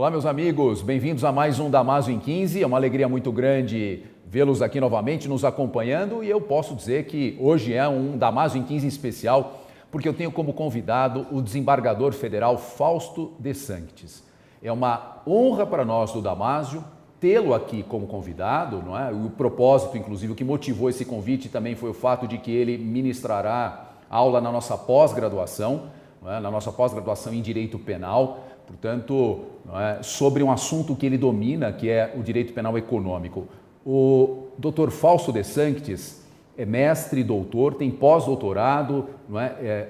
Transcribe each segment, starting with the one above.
Olá, meus amigos, bem-vindos a mais um Damásio em 15. É uma alegria muito grande vê-los aqui novamente nos acompanhando e eu posso dizer que hoje é um Damásio em 15 especial porque eu tenho como convidado o desembargador federal Fausto de Sanctis. É uma honra para nós do Damásio tê-lo aqui como convidado, não é? O propósito, inclusive, o que motivou esse convite também foi o fato de que ele ministrará aula na nossa pós-graduação, não é? Na nossa pós-graduação em Direito Penal, portanto, não é? Sobre um assunto que ele domina, que é o direito penal econômico. O Dr. Fausto de Sanctis é mestre e doutor, tem pós-doutorado,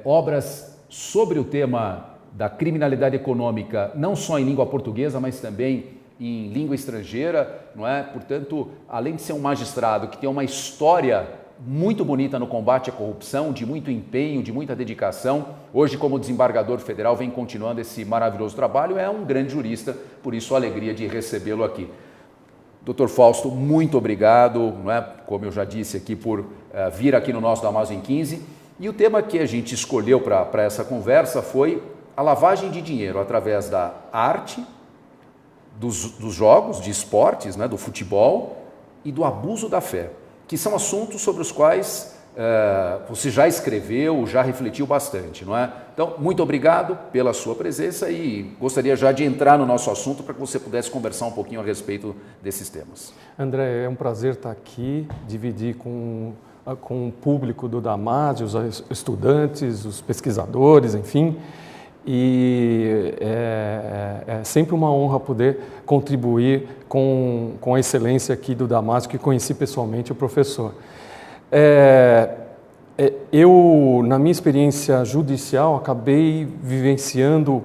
obras sobre o tema da criminalidade econômica, não só em língua portuguesa, mas também em língua estrangeira, não é? Portanto, além de ser um magistrado que tem uma história muito bonita no combate à corrupção, de muito empenho, de muita dedicação, hoje como desembargador federal vem continuando esse maravilhoso trabalho, é um grande jurista, por isso a alegria de recebê-lo aqui. Dr. Fausto, muito obrigado, não é? Como eu já disse aqui, por vir aqui no nosso Damásio em 15, e o tema que a gente escolheu para essa conversa foi a lavagem de dinheiro através da arte, dos jogos, de esportes, né, do futebol e do abuso da fé, que são assuntos sobre os quais você já escreveu, já refletiu bastante, não é? Então, muito obrigado pela sua presença e gostaria já de entrar no nosso assunto para que você pudesse conversar um pouquinho a respeito desses temas. André, é um prazer estar aqui, dividir com o público do Damásio, os estudantes, os pesquisadores, enfim, e é sempre uma honra poder contribuir com a excelência aqui do Damásio, que conheci pessoalmente o professor. Eu, na minha experiência judicial, acabei vivenciando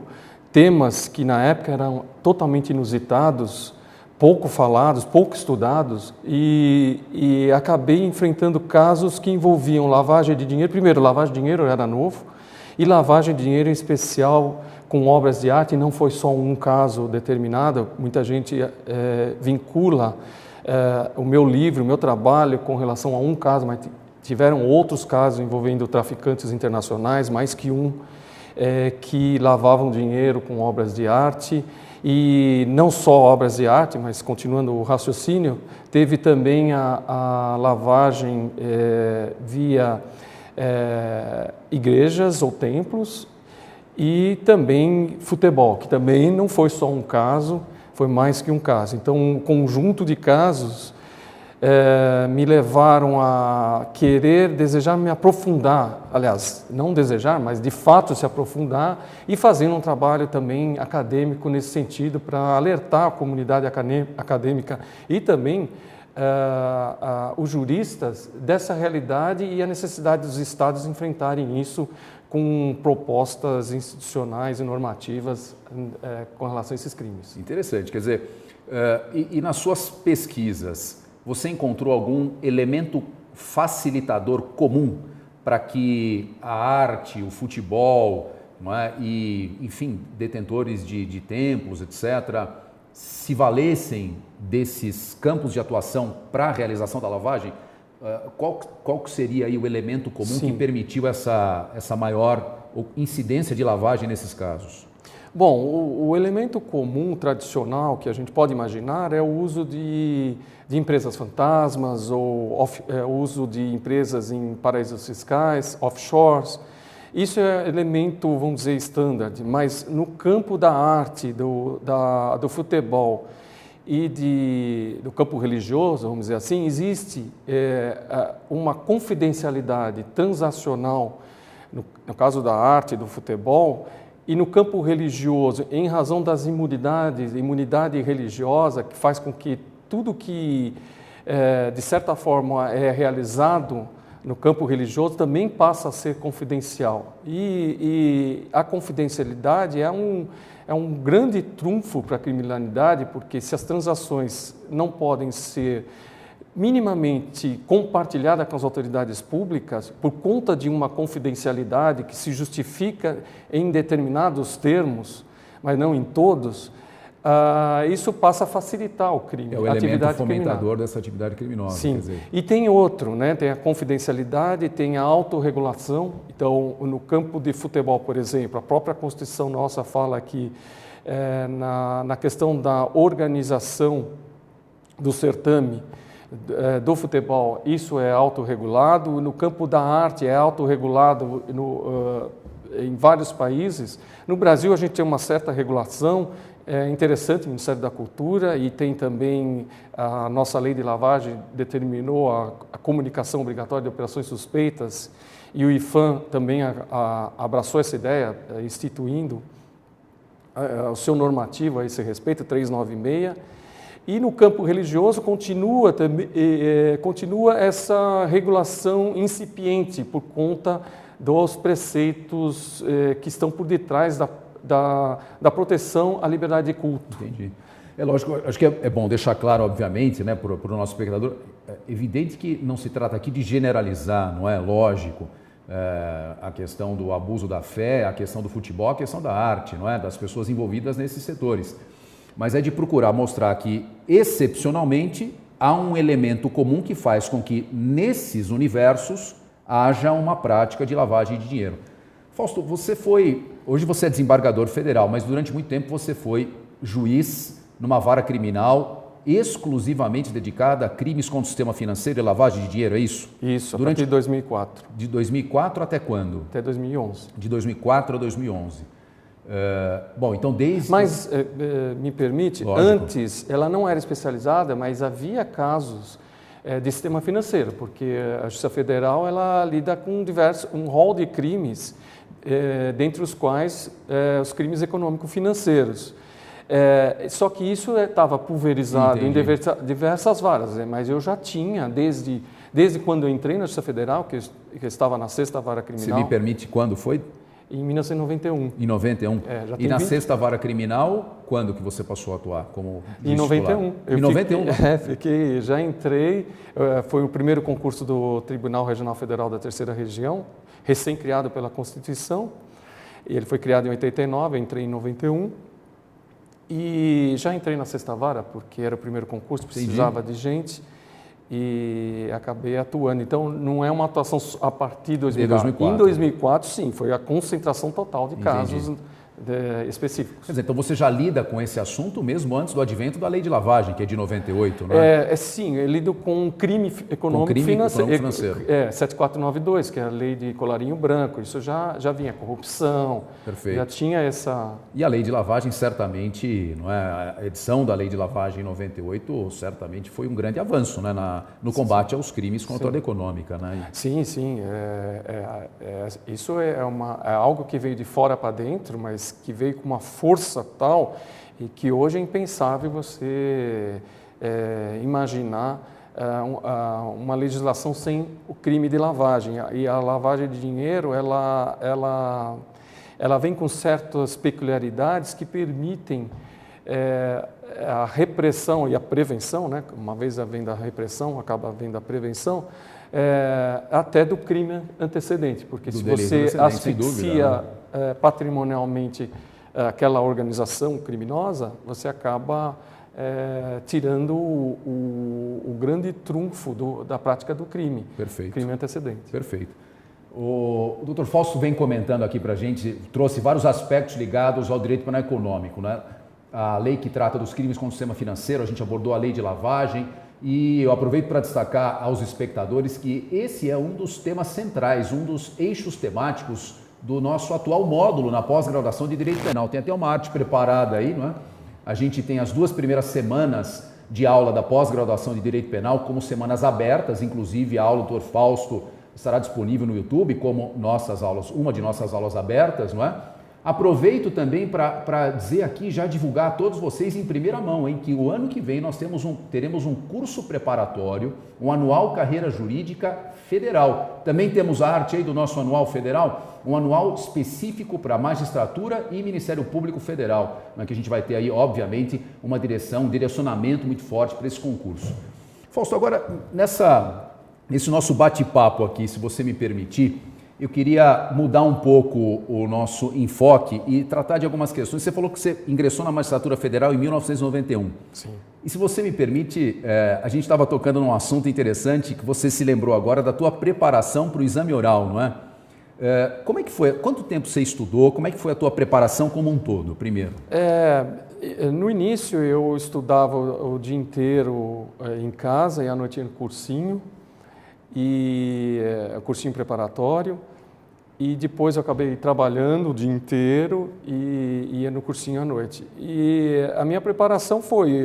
temas que na época eram totalmente inusitados, pouco falados, pouco estudados, e acabei enfrentando casos que envolviam lavagem de dinheiro. Primeiro, lavagem de dinheiro era novo, e lavagem de dinheiro em especial com obras de arte, não foi só um caso determinado, muita gente vincula o meu livro, o meu trabalho com relação a um caso, mas tiveram outros casos envolvendo traficantes internacionais, mais que um, que lavavam dinheiro com obras de arte, e não só obras de arte, mas continuando o raciocínio, teve também a lavagem via igrejas ou templos e também futebol, que também não foi só um caso, foi mais que um caso. Então, um conjunto de casos me levaram a desejar me aprofundar, aliás, não desejar, mas de fato se aprofundar e fazendo um trabalho também acadêmico nesse sentido para alertar a comunidade acadêmica e também os juristas dessa realidade e a necessidade dos estados enfrentarem isso com propostas institucionais e normativas com relação a esses crimes. Interessante, quer dizer, e nas suas pesquisas, você encontrou algum elemento facilitador comum para que a arte, o futebol, não é? E, enfim, detentores de templos, etc., se valessem desses campos de atuação para a realização da lavagem? Qual seria aí o elemento comum Sim. que permitiu essa maior incidência de lavagem nesses casos? Bom, o elemento comum tradicional que a gente pode imaginar é o uso de empresas fantasmas ou o uso de empresas em paraísos fiscais, offshores. Isso é elemento, vamos dizer, standard, mas no campo da arte, do futebol e do campo religioso, vamos dizer assim, existe uma confidencialidade transacional, no caso da arte e do futebol, e no campo religioso, em razão das imunidade religiosa, que faz com que tudo que, de certa forma, é realizado no campo religioso também passa a ser confidencial. E a confidencialidade é um grande trunfo para a criminalidade, porque se as transações não podem ser minimamente compartilhadas com as autoridades públicas, por conta de uma confidencialidade que se justifica em determinados termos, mas não em todos, isso passa a facilitar o crime, a atividade fomentador dessa atividade criminosa. Sim, quer dizer. E tem outro, né? Tem a confidencialidade, tem a autorregulação. Então, no campo de futebol, por exemplo, a própria Constituição nossa fala que na questão da organização do certame do futebol, isso é autorregulado. No campo da arte é autorregulado em vários países. No Brasil a gente tem uma certa regulação, é interessante, o Ministério da Cultura, e tem também a nossa lei de lavagem determinou a comunicação obrigatória de operações suspeitas, e o IFAM também abraçou essa ideia, instituindo o seu normativo a esse respeito, 396. E no campo religioso continua essa regulação incipiente por conta dos preceitos que estão por detrás da proteção à liberdade de culto. Entendi. É lógico, acho que é bom deixar claro, obviamente, né, para o nosso espectador, é evidente que não se trata aqui de generalizar, não é? Lógico, a questão do abuso da fé, a questão do futebol, a questão da arte, não é? Das pessoas envolvidas nesses setores. Mas é de procurar mostrar que, excepcionalmente, há um elemento comum que faz com que, nesses universos, haja uma prática de lavagem de dinheiro. Fausto, hoje você é desembargador federal, mas durante muito tempo você foi juiz numa vara criminal exclusivamente dedicada a crimes contra o sistema financeiro e lavagem de dinheiro, é isso? Isso, durante 2004. De 2004 até quando? Até 2011. De 2004 a 2011. Bom, então desde... Mas, me permite, Lógico. Antes ela não era especializada, mas havia casos de sistema financeiro, porque a Justiça Federal ela lida com um rol de crimes, dentre os quais os crimes econômico-financeiros. Só que isso estava pulverizado em diversas varas, mas eu já tinha, desde quando eu entrei na Justiça Federal, que eu estava na 6ª Vara Criminal... Você me permite quando foi? Em 1991. Em 91? E na 6ª Vara Criminal, quando que você passou a atuar como juiz Em 91. Em 91? Já entrei, foi o primeiro concurso do Tribunal Regional Federal da 3ª Região, recém-criado pela Constituição. Ele foi criado em 89, eu entrei em 91. E já entrei na 6ª Vara, porque era o primeiro concurso, precisava de gente. E acabei atuando. Então, não é uma atuação a partir de 2004. Em 2004, sim, foi a concentração total de casos específicos. Quer dizer, então você já lida com esse assunto mesmo antes do advento da lei de lavagem, que é de 98, né? Sim, eu lido com crime econômico financeiro. 7492, que é a lei de colarinho branco. Isso já vinha, corrupção. Perfeito. Já tinha essa... E a lei de lavagem, certamente, não é? A edição da lei de lavagem em 98, certamente foi um grande avanço, né? No combate aos crimes contra a ordem econômica, né? Sim. Isso é algo que veio de fora para dentro, mas que veio com uma força tal e que hoje é impensável você imaginar uma legislação sem o crime de lavagem. E a lavagem de dinheiro, ela vem com certas peculiaridades que permitem a repressão e a prevenção, né? Uma vez vem da repressão, acaba vindo a prevenção, até do crime antecedente, porque se você asfixia patrimonialmente aquela organização criminosa, você acaba tirando o grande trunfo da prática do crime. Perfeito. Crime antecedente. Perfeito. O Dr. Fausto vem comentando aqui para a gente, trouxe vários aspectos ligados ao direito penal econômico, né? A lei que trata dos crimes contra o sistema financeiro, a gente abordou a lei de lavagem, e eu aproveito para destacar aos espectadores que esse é um dos temas centrais, um dos eixos temáticos do nosso atual módulo na pós-graduação de Direito Penal. Tem até uma arte preparada aí, não é? A gente tem as 2 primeiras semanas de aula da pós-graduação de Direito Penal como semanas abertas, inclusive a aula do Dr. Fausto estará disponível no YouTube como nossas aulas, uma de nossas aulas abertas, não é? Aproveito também para dizer aqui, já divulgar a todos vocês em primeira mão, que o ano que vem nós teremos um curso preparatório, um anual Carreira Jurídica Federal. Também temos a arte aí do nosso anual federal, um anual específico para magistratura e Ministério Público Federal, que a gente vai ter aí, obviamente, um direcionamento muito forte para esse concurso. Fausto, agora, nesse nosso bate-papo aqui, se você me permitir, eu queria mudar um pouco o nosso enfoque e tratar de algumas questões. Você falou que você ingressou na magistratura federal em 1991. Sim. E se você me permite, a gente estava tocando num assunto interessante que você se lembrou agora da tua preparação para o exame oral, não é? Como é que foi? Quanto tempo você estudou? Como é que foi a tua preparação como um todo, primeiro? No início eu estudava o dia inteiro em casa e à noite no cursinho, cursinho preparatório, e depois eu acabei trabalhando o dia inteiro e ia no cursinho à noite. E a minha preparação foi,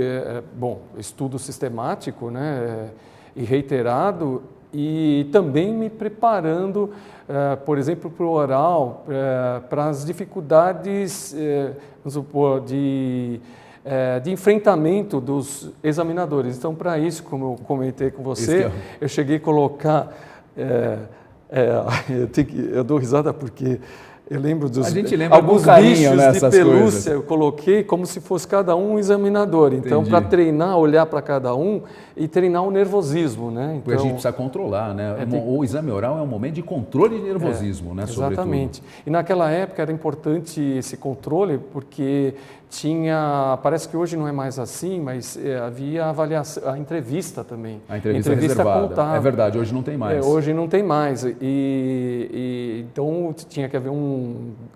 estudo sistemático, né, e reiterado, e também me preparando, por exemplo, para o oral, para as dificuldades, vamos supor, de enfrentamento dos examinadores. Então, para isso, como eu comentei com você, eu cheguei a colocar... eu dou risada porque eu lembro dos alguns bichos de pelúcia, coisas. Eu coloquei como se fosse cada um examinador. Então, para treinar, olhar para cada um e treinar o nervosismo, né? Então, porque a gente precisa controlar, né? O exame oral é um momento de controle de nervosismo, né? Exatamente. Sobretudo. E naquela época era importante esse controle porque parece que hoje não é mais assim, mas havia a entrevista também. A entrevista reservada. Contada. É verdade, hoje não tem mais. Hoje não tem mais. Então tinha que haver um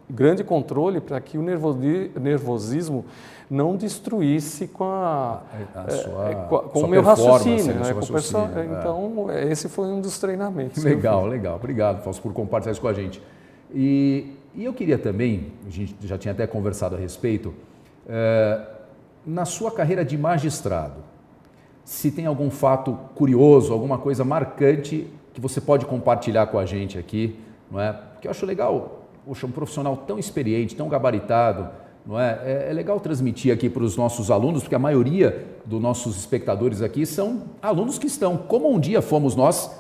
grande controle para que o nervosismo não destruísse com o meu raciocínio. Então, esse foi um dos treinamentos. Legal. Obrigado, Fausto, por compartilhar isso com a gente. E eu queria também, a gente já tinha até conversado a respeito, na sua carreira de magistrado, se tem algum fato curioso, alguma coisa marcante que você pode compartilhar com a gente aqui, não é? Porque eu acho legal, poxa, um profissional tão experiente, tão gabaritado, não é? É legal transmitir aqui para os nossos alunos, porque a maioria dos nossos espectadores aqui são alunos que estão, como um dia fomos nós,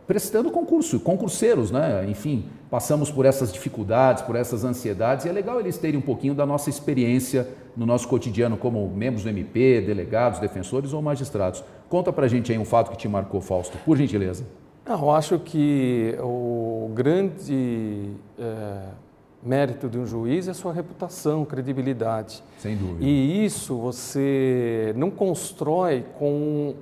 prestando concurseiros, né? Enfim, passamos por essas dificuldades, por essas ansiedades, e é legal eles terem um pouquinho da nossa experiência no nosso cotidiano como membros do MP, delegados, defensores ou magistrados. Conta pra gente aí um fato que te marcou, Fausto, por gentileza. Eu acho que o grande mérito de um juiz é a sua reputação, credibilidade. Sem dúvida. E isso você não constrói com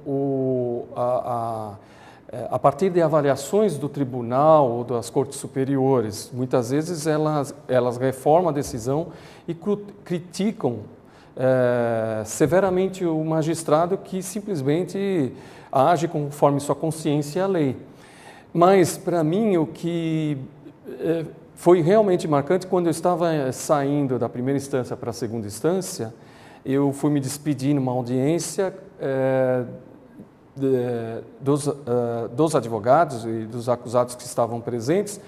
a partir de avaliações do tribunal ou das cortes superiores. Muitas vezes elas reformam a decisão e criticam severamente o magistrado que simplesmente age conforme sua consciência e a lei. Mas, para mim, o que foi realmente marcante, quando eu estava saindo da primeira instância para a segunda instância, eu fui me despedir numa audiência dos advogados e dos acusados que estavam presentes,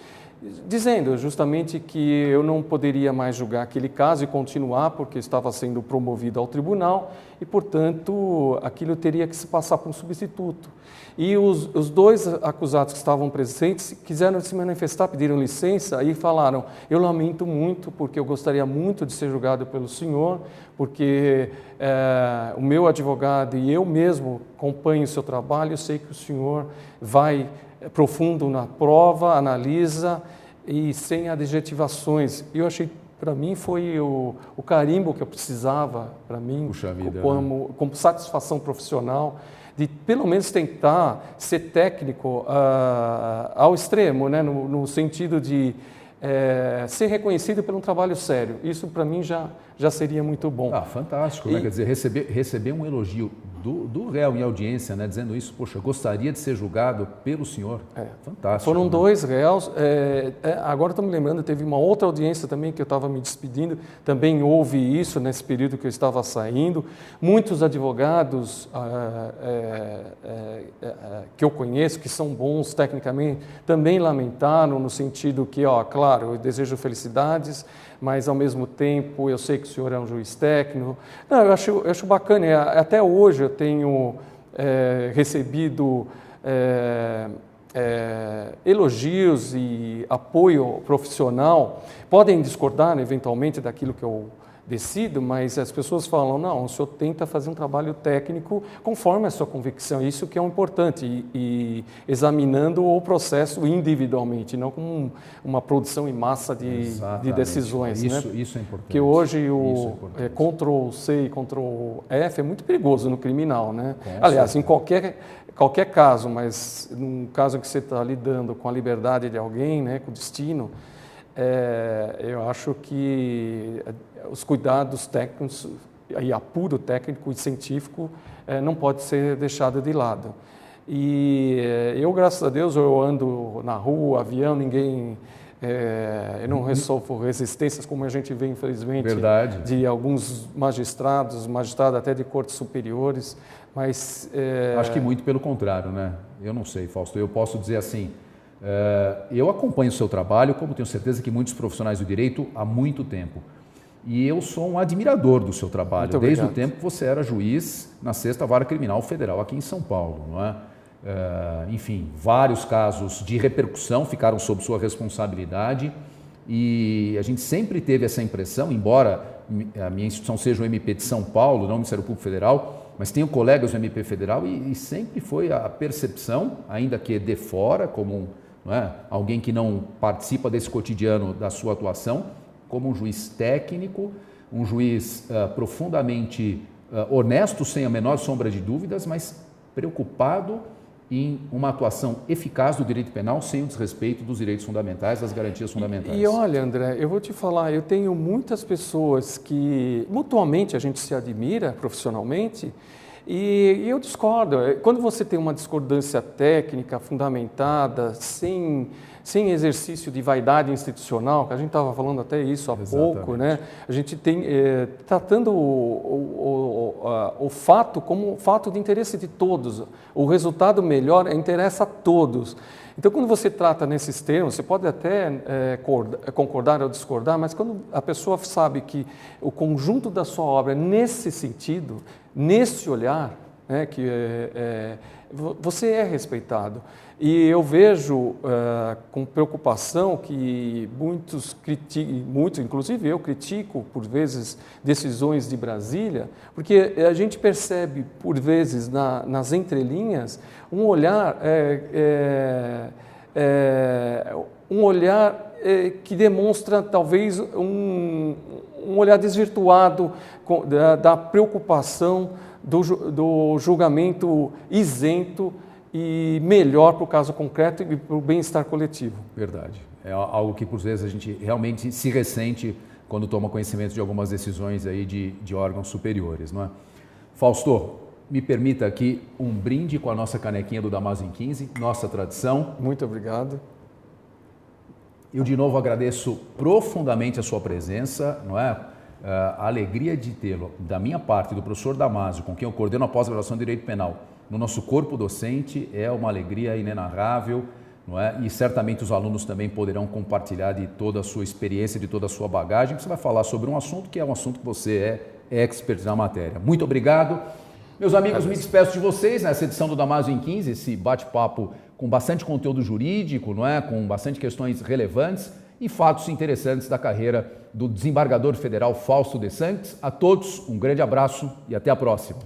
dizendo justamente que eu não poderia mais julgar aquele caso e continuar porque estava sendo promovido ao tribunal e, portanto, aquilo teria que se passar por um substituto. E os dois acusados que estavam presentes quiseram se manifestar, pediram licença e falaram: eu lamento muito porque eu gostaria muito de ser julgado pelo senhor, porque o meu advogado e eu mesmo acompanho o seu trabalho, eu sei que o senhor vai profundo na prova, analisa e sem adjetivações. Eu achei, para mim, foi o carimbo que eu precisava, para mim, puxa vida, como satisfação profissional, de pelo menos tentar ser técnico ao extremo, né? No sentido de ser reconhecido por um trabalho sério. Isso, para mim, já seria muito bom. Fantástico, né? Quer dizer, receber um elogio do réu em audiência, né? Dizendo isso, poxa, gostaria de ser julgado pelo senhor. Fantástico. Foram dois réus. Agora estou me lembrando, teve uma outra audiência também que eu estava me despedindo, também houve isso nesse período que eu estava saindo. Muitos advogados que eu conheço, que são bons tecnicamente, também lamentaram no sentido que, claro, eu desejo felicidades, mas ao mesmo tempo eu sei que o senhor é um juiz técnico. Não, eu acho bacana, até hoje eu tenho recebido elogios e apoio profissional. Podem discordar eventualmente daquilo que eu decido, mas as pessoas falam, não, o senhor tenta fazer um trabalho técnico conforme a sua convicção, isso que é o importante, e examinando o processo individualmente, não como uma produção em massa de decisões. Isso é importante. Porque hoje o Ctrl+C e Ctrl+F é muito perigoso no criminal, né? Aliás, em qualquer caso, mas num caso que você está lidando com a liberdade de alguém, né, com o destino, eu acho que os cuidados técnicos e apuro técnico e científico não pode ser deixado de lado. E eu, graças a Deus, eu ando na rua, avião, eu não sofro resistências como a gente vê, infelizmente, de alguns magistrados até de cortes superiores, mas... Acho que muito pelo contrário, né? Eu não sei, Fausto, eu posso dizer assim, eu acompanho o seu trabalho, como tenho certeza que muitos profissionais do direito, há muito tempo. E eu sou um admirador do seu trabalho, desde o tempo que você era juiz na 6ª Vara Criminal Federal aqui em São Paulo, não é? Enfim, vários casos de repercussão ficaram sob sua responsabilidade e a gente sempre teve essa impressão, embora a minha instituição seja o MP de São Paulo, não o Ministério Público Federal, mas tenho colegas do MP Federal e sempre foi a percepção, ainda que de fora, como alguém que não participa desse cotidiano da sua atuação, como um juiz técnico, um juiz profundamente honesto, sem a menor sombra de dúvidas, mas preocupado em uma atuação eficaz do direito penal sem o desrespeito dos direitos fundamentais, das garantias fundamentais. E olha, André, eu vou te falar, eu tenho muitas pessoas que mutuamente a gente se admira profissionalmente e eu discordo. Quando você tem uma discordância técnica fundamentada, sem exercício de vaidade institucional, que a gente estava falando até isso há pouco, né? A gente tem tratando o fato como fato de interesse de todos. O resultado melhor interessa a todos. Então, quando você trata nesses termos, você pode até concordar ou discordar, mas quando a pessoa sabe que o conjunto da sua obra é nesse sentido, nesse olhar, né, que você é respeitado. E eu vejo com preocupação que muitos, inclusive eu critico por vezes decisões de Brasília, porque a gente percebe por vezes nas entrelinhas um olhar que demonstra talvez um olhar desvirtuado da preocupação do julgamento isento e melhor para o caso concreto e para o bem-estar coletivo. Verdade. É algo que, por vezes, a gente realmente se ressente quando toma conhecimento de algumas decisões aí de órgãos superiores, não é? Fausto, me permita aqui um brinde com a nossa canequinha do Damásio em 15, nossa tradição. Muito obrigado. Eu, de novo, agradeço profundamente a sua presença, não é? A alegria de tê-lo, da minha parte, do professor Damásio, com quem eu coordeno a pós-graduação de Direito Penal, no nosso corpo docente, é uma alegria inenarrável, não é? E certamente os alunos também poderão compartilhar de toda a sua experiência, de toda a sua bagagem, que você vai falar sobre um assunto que é um assunto que você é expert na matéria. Muito obrigado. Meus amigos, me despeço de vocês nessa edição do Damásio em 15, esse bate-papo com bastante conteúdo jurídico, não é? Com bastante questões relevantes e fatos interessantes da carreira do desembargador federal Fausto de Sanctis. A todos, um grande abraço e até a próxima.